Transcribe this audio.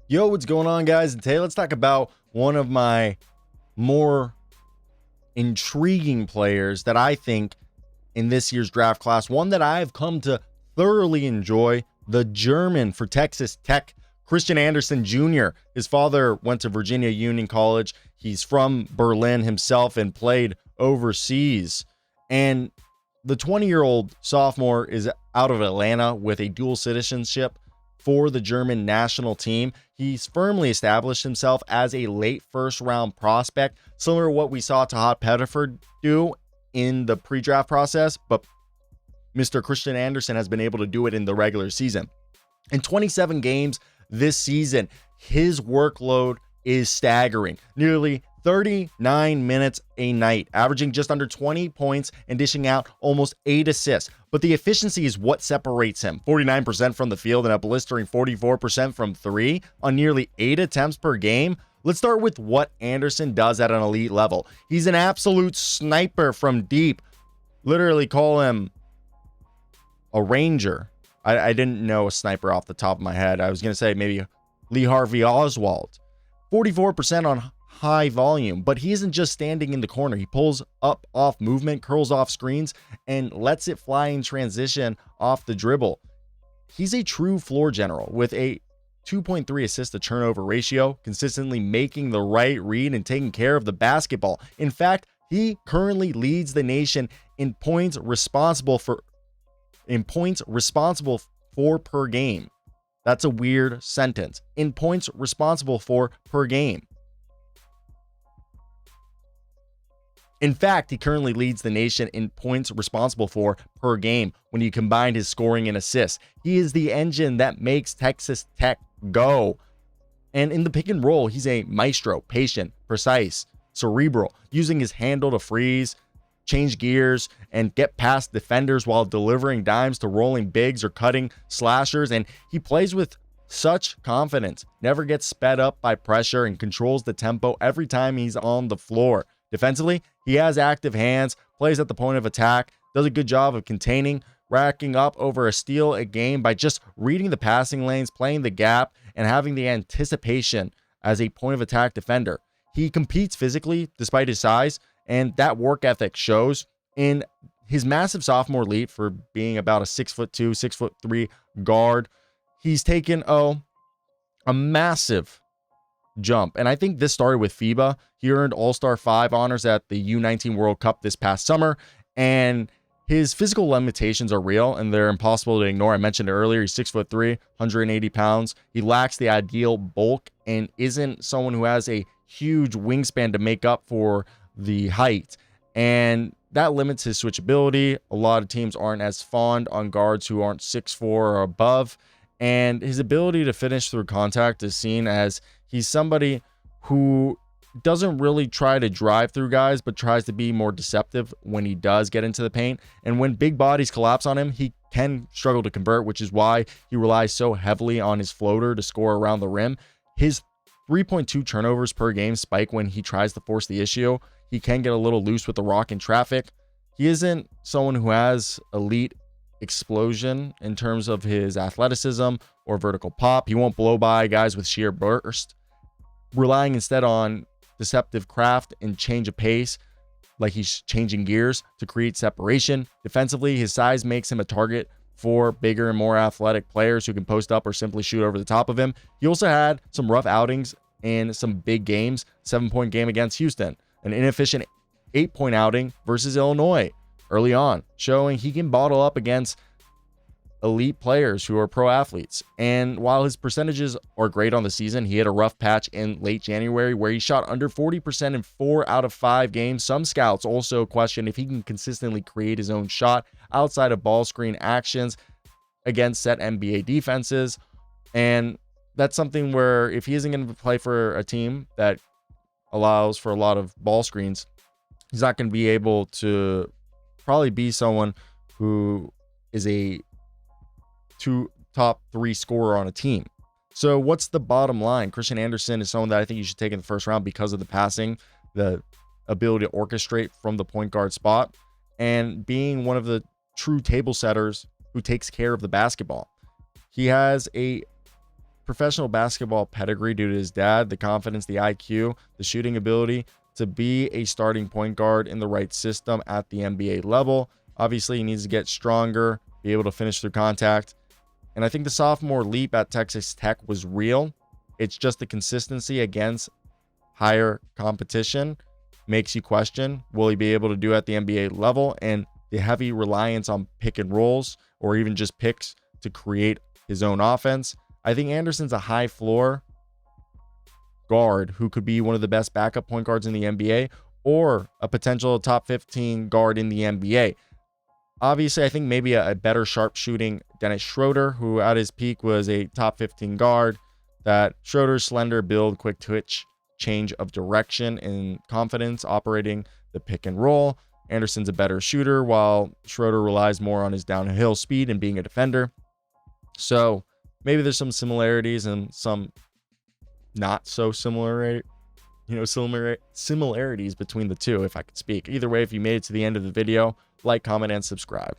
Yo, what's going on, guys? And today let's talk about one of my more intriguing players that I think in this year's draft class, one that I've come to thoroughly enjoy, the German for Texas Tech, Christian Andersen Jr. His father went to Virginia Union College. He's from Berlin himself and played overseas. And the 20-year-old sophomore is out of Atlanta with a dual citizenship for the German national team. He's firmly established himself as a late first-round prospect, similar to what we saw Todd Pettiford do in the pre-draft process, but Mr. Christian Andersen has been able to do it in the regular season. In 27 games this season, his workload is staggering. Nearly 39 minutes a night, averaging just under 20 points and dishing out almost 8 assists. But the efficiency is what separates him. 49% from the field and a blistering 44% from three on nearly 8 attempts per game. Let's start with what Andersen does at an elite level. He's an absolute sniper from deep. Literally call him a ranger. I didn't know a sniper off the top of my head. I was going to say maybe Lee Harvey Oswald. 44% on high volume, but he isn't just standing in the corner. He pulls up off movement, curls off screens, and lets it fly in transition off the dribble. He's a true floor general with a 2.3 assist to turnover ratio, consistently making the right read and taking care of the basketball. In fact, he currently leads the nation in points responsible for per game. That's a weird sentence. In points responsible for per game. In fact, he currently leads the nation in points responsible for per game when you combine his scoring and assists. He is the engine that makes Texas Tech go. And in the pick and roll, he's a maestro, patient, precise, cerebral, using his handle to freeze, change gears, and get past defenders while delivering dimes to rolling bigs or cutting slashers. And he plays with such confidence, never gets sped up by pressure, and controls the tempo every time he's on the floor. Defensively, he has active hands, plays at the point of attack, does a good job of containing, racking up over a steal a game by just reading the passing lanes, playing the gap, and having the anticipation as a point of attack defender. He competes physically despite his size, and that work ethic shows in his massive sophomore leap for being about a 6'2", 6'3" guard. He's taken a massive jump. And I think this started with FIBA. He earned All-Star 5 honors at the U19 World Cup this past summer. And his physical limitations are real and they're impossible to ignore. I mentioned it earlier. He's 6'3", 180 pounds. He lacks the ideal bulk and isn't someone who has a huge wingspan to make up for the height. And that limits his switchability. A lot of teams aren't as fond on guards who aren't 6'4" or above. And his ability to finish through contact is seen as he's somebody who doesn't really try to drive through guys, but tries to be more deceptive when he does get into the paint. And when big bodies collapse on him, he can struggle to convert, which is why he relies so heavily on his floater to score around the rim. His 3.2 turnovers per game spike when he tries to force the issue. He can get a little loose with the rock in traffic. He isn't someone who has elite explosion in terms of his athleticism or vertical pop. He won't blow by guys with sheer burst, relying instead on deceptive craft and change of pace, like he's changing gears to create separation. Defensively, his size makes him a target for bigger and more athletic players who can post up or simply shoot over the top of him. He also had some rough outings in some big games. 7-point game against Houston, an inefficient 8-point outing versus Illinois early on, showing he can bottle up against elite players who are pro athletes. And while his percentages are great on the season, he had a rough patch in late January where he shot under 40% in 4 out of 5 games. Some scouts also question if he can consistently create his own shot outside of ball screen actions against set NBA defenses. And that's something where if he isn't going to play for a team that allows for a lot of ball screens, he's not going to be able to probably be someone who is a top 3 scorer on a team. So what's the bottom line? Christian Andersen is someone that I think you should take in the first round because of the passing, the ability to orchestrate from the point guard spot, and being one of the true table setters who takes care of the basketball. He has a professional basketball pedigree due to his dad, the confidence, the IQ, the shooting ability to be a starting point guard in the right system at the NBA level. Obviously, he needs to get stronger, be able to finish through contact. And I think the sophomore leap at Texas Tech was real. It's just the consistency against higher competition makes you question, will he be able to do at the NBA level? And the heavy reliance on pick and rolls or even just picks to create his own offense. I think Anderson's a high floor guard who could be one of the best backup point guards in the NBA or a potential top 15 guard in the NBA. Obviously, I think maybe a better sharpshooting Dennis Schröder, who at his peak was a top 15 guard. That Schroeder's slender build, quick twitch, change of direction and confidence operating the pick and roll. Anderson's a better shooter while Schröder relies more on his downhill speed and being a defender. So maybe there's some similarities and some not so similar, similarities between the two, if I could speak. Either way, if you made it to the end of the video, like, comment, and subscribe.